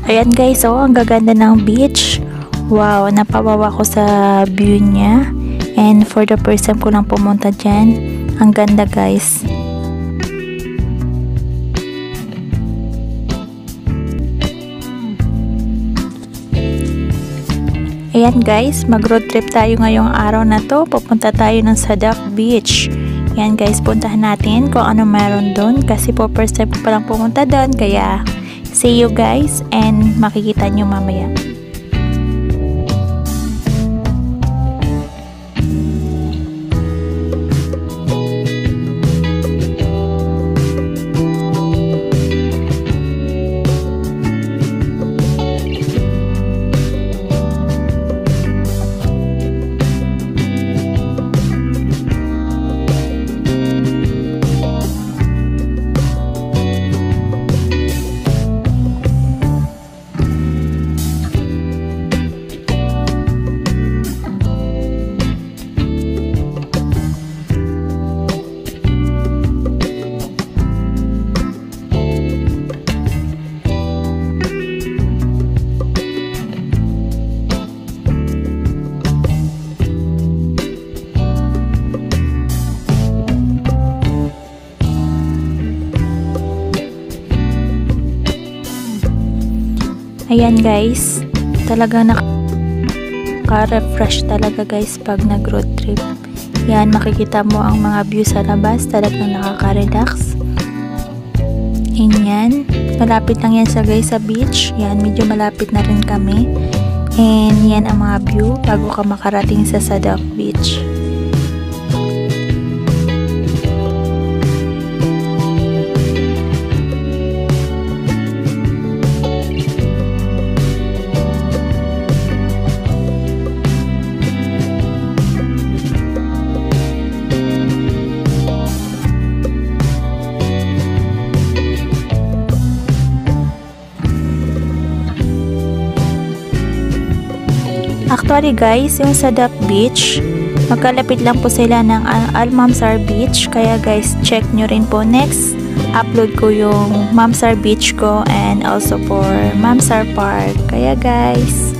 Ayan guys, oh, ang gaganda ng beach. Wow, napawawa ko sa view niya. And for the first time ko lang pumunta dyan. Ang ganda guys. Ayan guys, mag-road trip tayo ngayong araw na to. Pupunta tayo ng Sadaf Beach. Ayan guys, puntahan natin kung ano meron doon. Kasi po first time ko palang pumunta doon. Kaya, see you guys and makikita nyo mamaya. Ayan guys, talagang nakaka-refresh talaga guys pag nag-road trip. Yan, makikita mo ang mga view sa labas, talagang nakaka-relax. Yan, malapit lang yan sa guys sa beach. Yan, medyo malapit na rin kami. And yan ang mga view bago ka makarating sa Sadaf Beach. Actually guys, yung Sadaf Beach, magkalapit lang po sila ng Al-Mamsar Beach. Kaya guys, check nyo rin po next. Upload ko yung Mamsar Beach ko and also for Mamsar Park. Kaya guys,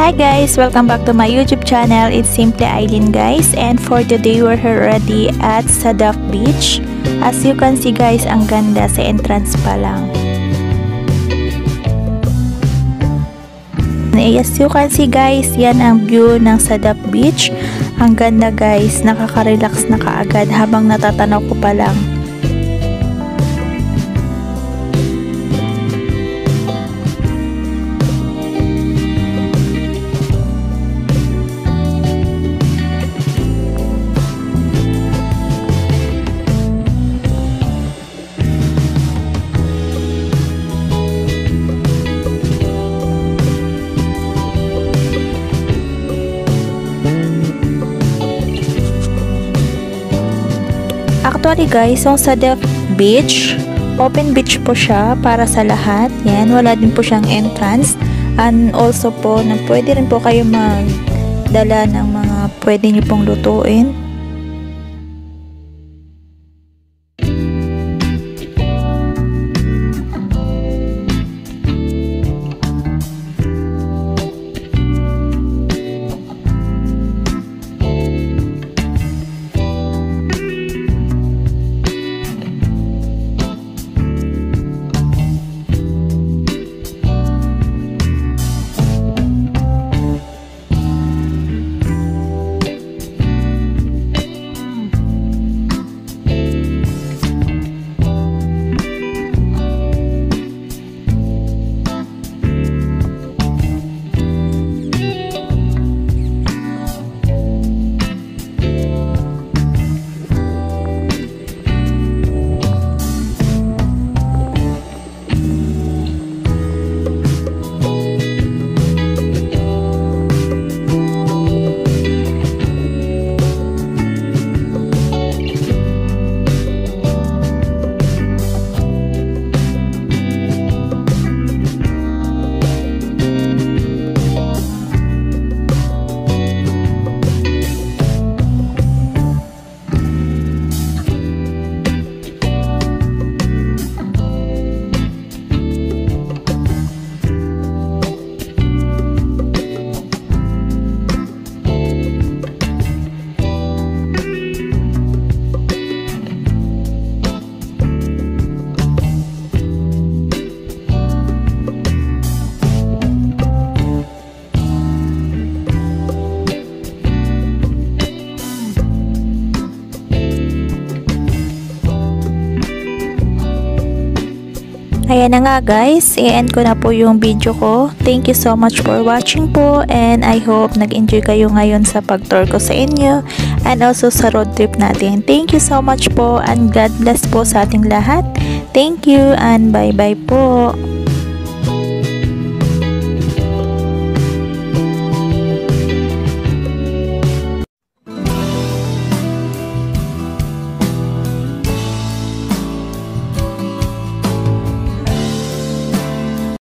Hi guys! Welcome back to my YouTube channel. It's Simply Aileen guys, and for today we're here already at Sadaf Beach. As you can see guys, ang ganda sa entrance pa lang. As you can see guys, yan ang view ng Sadaf Beach. Ang ganda guys, nakaka-relax na kaagad habang natatanaw ko pa lang. Actually guys, yung Sadaf Beach, open beach po siya para sa lahat. Yan, wala din po siyang entrance. And also po, na pwede rin po kayo magdala ng mga pwede nyo pong lutuin. Ayan na nga guys, i-end ko na po yung video ko. Thank you so much for watching po, and I hope nag-enjoy kayo ngayon sa pag-tour ko sa inyo and also sa road trip natin. Thank you so much po, and God bless po sa ating lahat. Thank you and bye bye po.